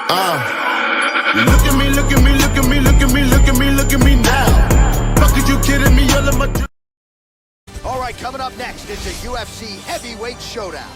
Look at me, look at me, look at me, look at me, look at me, look at me now. Fuck, are you kidding me? All of my. All right, coming up next, it's a UFC heavyweight showdown.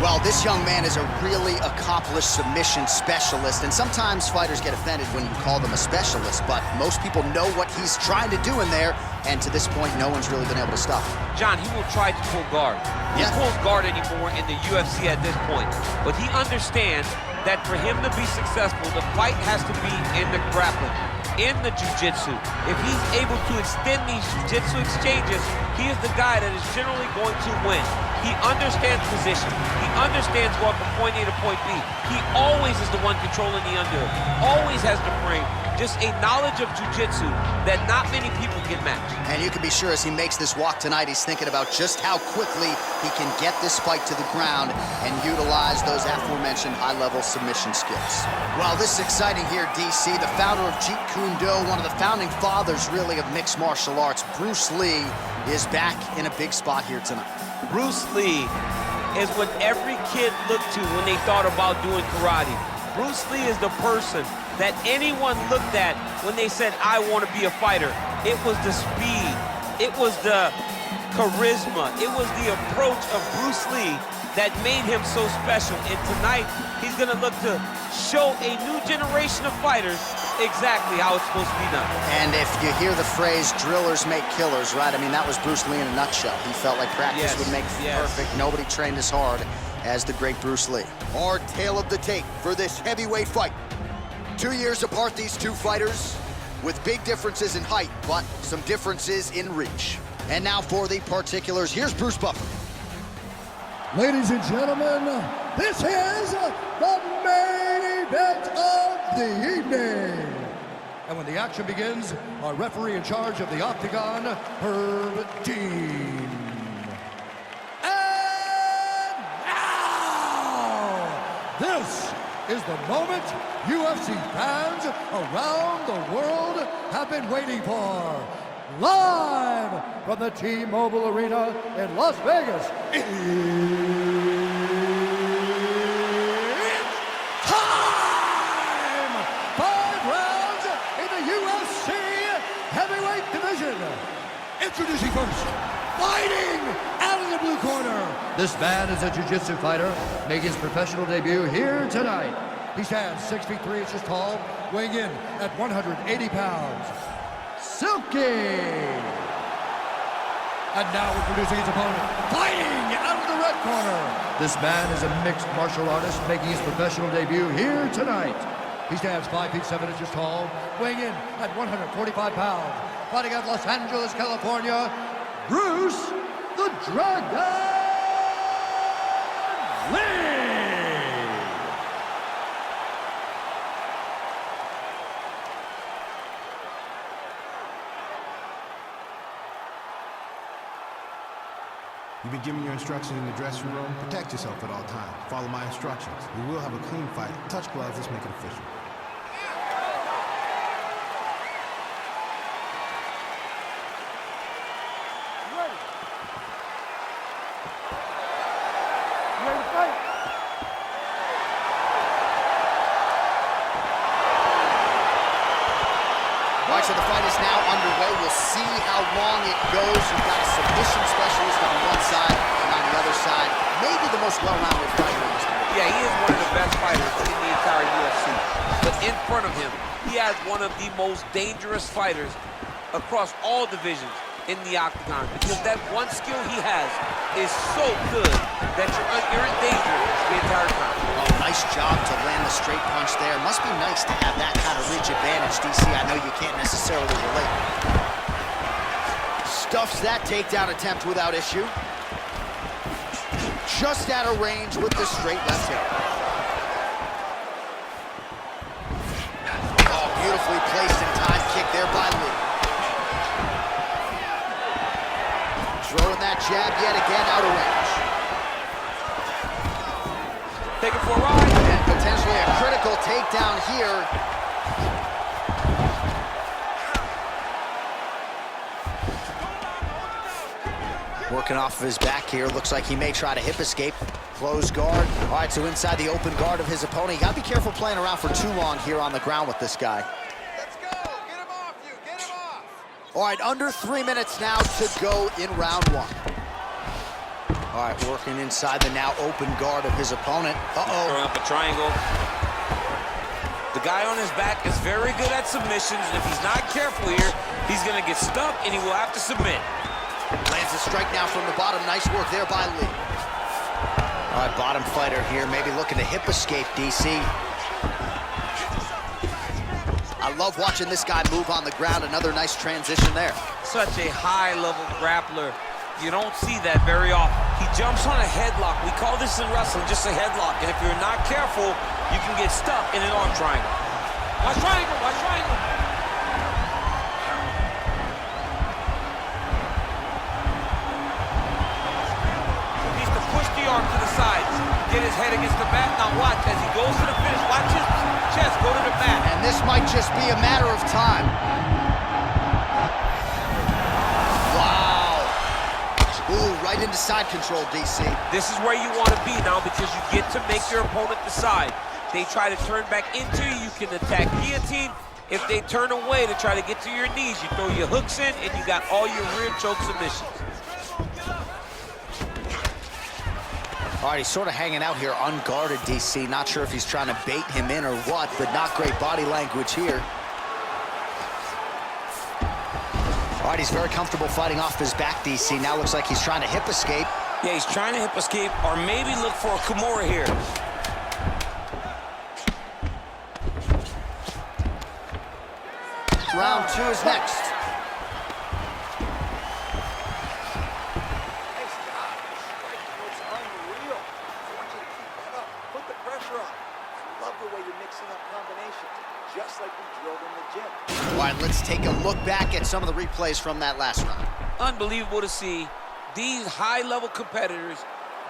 Well, this young man is a really accomplished submission specialist, and sometimes fighters get offended when you call them a specialist, but most people know what he's trying to do in there, and to this point, no one's really been able to stop him. John, he will try to pull guard. He pulls guard anymore in the UFC at this point, but he understands that for him to be successful, the fight has to be in the grappling, in the jiu-jitsu. If he's able to extend these jiu-jitsu exchanges, he is the guy that is generally going to win. He understands position. He understands going from point A to point B. He always is the one controlling the underhook. Always has the frame. Just a knowledge of jiu-jitsu that not many people can match. And you can be sure as he makes this walk tonight, he's thinking about just how quickly he can get this fight to the ground and utilize those aforementioned high-level submission skills. Well, this is exciting here, DC. The founder of Jeet Kune Do, one of the founding fathers, really, of mixed martial arts, Bruce Lee, is back in a big spot here tonight. Bruce Lee is what every kid looked to when they thought about doing karate. Bruce Lee is the person that anyone looked at when they said, I want to be a fighter. It was the speed, it was the charisma, it was the approach of Bruce Lee that made him so special. And tonight, he's gonna look to show a new generation of fighters exactly how it's supposed to be done. And if you hear the phrase, drillers make killers, right? I mean, that was Bruce Lee in a nutshell. He felt like practice would make perfect. Nobody trained as hard as the great Bruce Lee. Our tale of the tape for this heavyweight fight. 2 years apart, these two fighters, with big differences in height, but some differences in reach. And now for the particulars, here's Bruce Buffer. Ladies and gentlemen, this is the main event of the evening. And when the action begins, our referee in charge of the Octagon, Herb Dean. And now, this is the moment UFC fans around the world have been waiting for. Live from the T-Mobile Arena in Las Vegas, it's time! 5 rounds in the UFC heavyweight division. Introducing first, fighting out of the blue corner. This man is a jiu-jitsu fighter, making his professional debut here tonight. He stands 6 feet 3 inches tall, weighing in at 180 pounds. Silky! And now introducing his opponent, fighting out of the red corner. This man is a mixed martial artist making his professional debut here tonight. He stands 5 feet 7 inches tall, weighing in at 145 pounds. Fighting out of Los Angeles, California, Bruce the Dragon Lee! You've been given your instructions in the dressing room. Protect yourself at all times. Follow my instructions. We will have a clean fight. Touch gloves, let's make it official. Ready? You ready to fight? All right, so the fight is now underway. We'll see how long it goes. You've got a submission specialist on one side, and on the other side, maybe the most well-rounded fighter in this division. Yeah, he is one of the best fighters in the entire UFC. But in front of him, he has one of the most dangerous fighters across all divisions in the octagon, because that one skill he has is so good that you're in danger the entire time. Oh, nice job to land the straight punch there. Must be nice to have that kind of reach advantage, DC. I know you can't necessarily relate. Stuffs that takedown attempt without issue. Just out of range with the straight left hook. Oh, beautifully placed and timed kick there by Lee. Throwing that jab yet again out of range. Take it for a ride. And potentially a critical takedown here. Working off of his back here. Looks like he may try to hip escape. Close guard. All right, so inside the open guard of his opponent. You got to be careful playing around for too long here on the ground with this guy. Let's go. Get him off you. Get him off. All right, under 3 minutes now to go in round one. All right, working inside the now open guard of his opponent. Uh-oh. Throwing up a triangle. The guy on his back is very good at submissions, and if he's not careful here, he's going to get stuck, and he will have to submit. Lands a strike now from the bottom. Nice work there by Lee. All right, bottom fighter here, maybe looking to hip escape, DC. I love watching this guy move on the ground. Another nice transition there. Such a high-level grappler. You don't see that very often. He jumps on a headlock. We call this in wrestling just a headlock. And if you're not careful, you can get stuck in an arm triangle. Watch triangle, watch triangle. He needs to push the arm to the side. Get his head against the mat. Now watch, as he goes to the finish, watch his chest go to the mat. And this might just be a matter of time. Ooh, right into side control, DC. This is where you want to be now because you get to make your opponent decide. They try to turn back into you, you can attack guillotine. If they turn away to try to get to your knees, you throw your hooks in and you got all your rear choke submissions. All right, he's sort of hanging out here unguarded, DC. Not sure if he's trying to bait him in or what, but not great body language here. All right, he's very comfortable fighting off his back, DC. Now looks like he's trying to hip escape. Yeah, he's trying to hip escape or maybe look for a Kimura here. Round two is next. It's unreal. I want you to keep that up. Put the pressure on. I love the way you're mixing up combinations, just like we drilled in the gym. All right, let's take a look back at some of the replays from that last round. Unbelievable to see these high-level competitors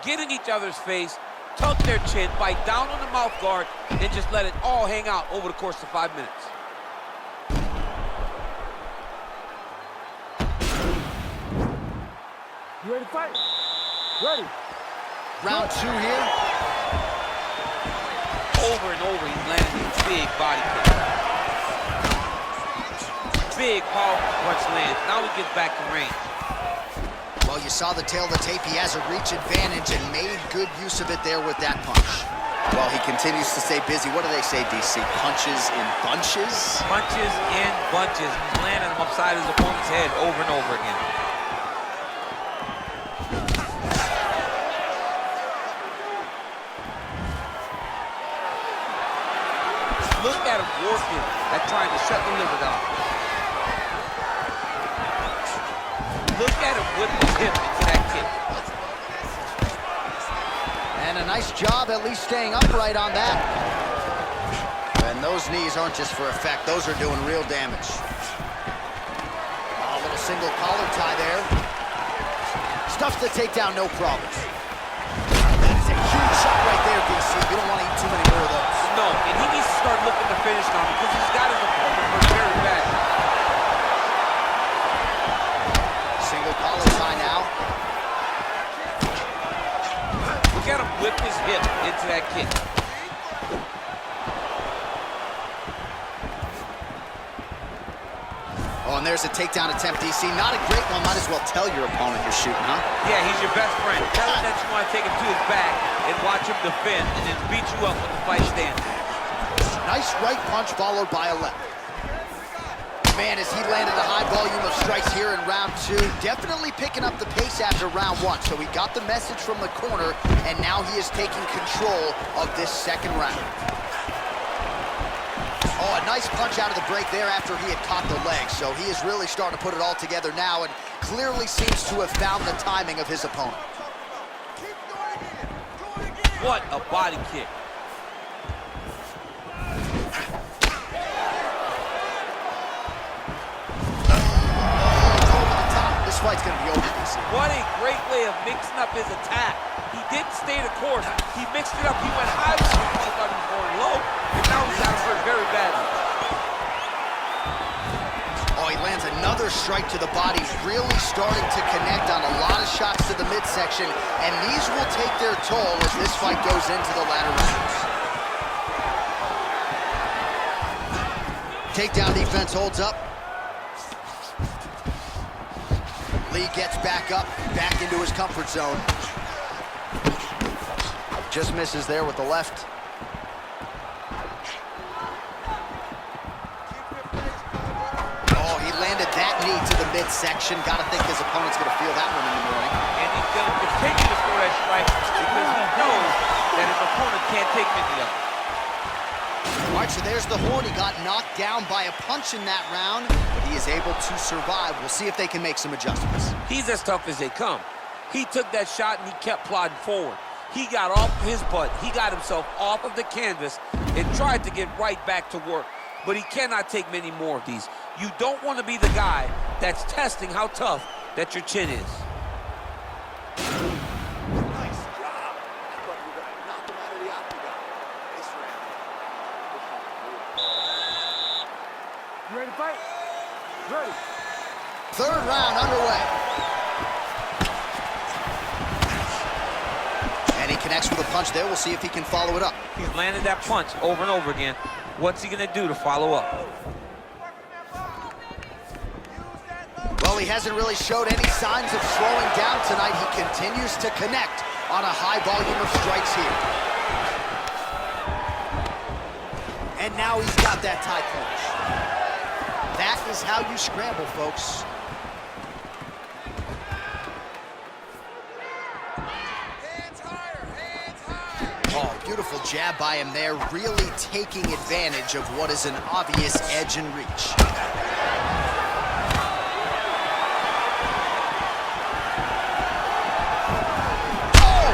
get in each other's face, tuck their chin, bite down on the mouth guard, and just let it all hang out over the course of 5 minutes. You ready to fight? Ready. Round two here. Over and over, he's landing these big body kicks. Big, powerful punch lands. Now he gets back to range. Well, you saw the tail of the tape. He has a reach advantage and made good use of it there with that punch. Well, he continues to stay busy. What do they say, DC? Punches in bunches? Punches in bunches. He's landing them upside his opponent's head over and over again. Look at him working at trying to shut the liver down. Look at him whip his hip into that kick. And a nice job at least staying upright on that. And those knees aren't just for effect. Those are doing real damage. A little single collar tie there. Stuffs the takedown, no problem. That is a huge shot right there, DC. You don't want to eat too many more of those. No, and he needs to start looking to finish now because he's got his opponent hurt very bad. Single collar tie now. Look at him whip his hip into that kick. Oh, and there's a takedown attempt, DC. Not a great one. Might as well tell your opponent you're shooting, huh? Yeah, he's your best friend. Tell him that you want to take him to his back and watch him defend and then beat you up when the fight stands. Nice right punch followed by a left. Man, as he landed a high volume of strikes here in round two, definitely picking up the pace after round one. So he got the message from the corner, and now he is taking control of this second round. Oh, a nice punch out of the break there after he had caught the leg. So he is really starting to put it all together now and clearly seems to have found the timing of his opponent. What a body kick. This fight's going to be over, DC. What a great way of mixing up his attack. He didn't stay the course. He mixed it up. He went high with him. I thought he was going low. And now he's got hurt very badly. Oh, he lands another strike to the body, really starting to connect on a lot of shots to the midsection, and these will take their toll as this fight goes into the latter rounds. Takedown defense holds up. Lee gets back up, back into his comfort zone. Just misses there with the left. Oh, he landed that knee to the midsection. Gotta think his opponent's gonna feel that one in the morning. And he's gonna continue to throw that strike because he knows that his opponent can't take many of them. All right, so there's the horn. He got knocked down by a punch in that round, but he is able to survive. We'll see if they can make some adjustments. He's as tough as they come. He took that shot and he kept plodding forward. He got off his butt. He got himself off of the canvas and tried to get right back to work. But he cannot take many more of these. You don't want to be the guy that's testing how tough that your chin is. Nice job. I thought you were going to knock him out of the octagon. Nice round. You ready to fight? Ready. Third round underway. And he connects with a punch there. We'll see if he can follow it up. He's landed that punch over and over again. What's he gonna do to follow up? Well, he hasn't really showed any signs of slowing down tonight. He continues to connect on a high volume of strikes here. And now he's got that tie clinch. That is how you scramble, folks. Oh, beautiful jab by him there, really taking advantage of what is an obvious edge and reach. Oh!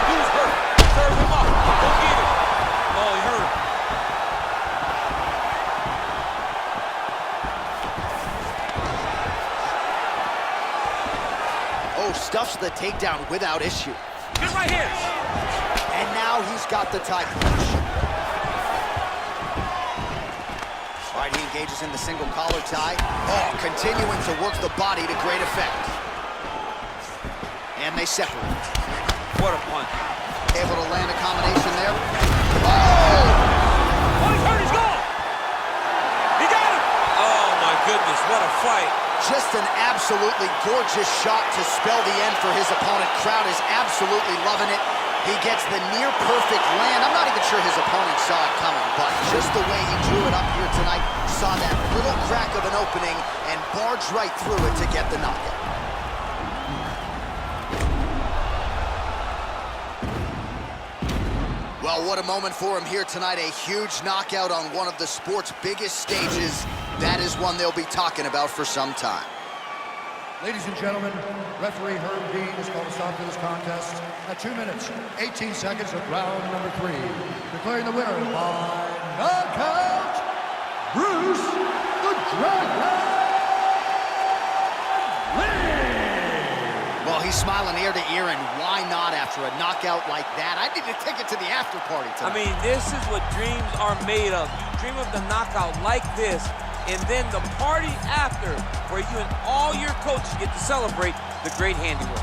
Who's hurt? Serve him up. Go get him. Oh, he hurt him. Oh, stuffs the takedown without issue. Good right here. And now he's got the tie clinch. All right, he engages in the single collar tie. Oh, continuing to work the body to great effect. And they separate. What a punch. Able to land a combination there. Oh! Oh, he's hurt. He's gone. He got him. Oh, my goodness. What a fight. Just an absolutely gorgeous shot to spell the end for his opponent. Crowd is absolutely loving it. He gets the near-perfect land. I'm not even sure his opponent saw it coming, but just the way he drew it up here tonight, saw that little crack of an opening and barged right through it to get the knockout. Well, what a moment for him here tonight. A huge knockout on one of the sport's biggest stages. That is one they'll be talking about for some time. Ladies and gentlemen, referee Herb Dean has called a stop to this contest at 2 minutes, 18 seconds of round number 3. Declaring the winner by knockout, Bruce the Dragon Lee! Well, he's smiling ear to ear, and why not after a knockout like that? I need a ticket to the after party tonight. I mean, this is what dreams are made of. You dream of the knockout like this, and then the party after, where you and all your coaches get to celebrate the great handiwork.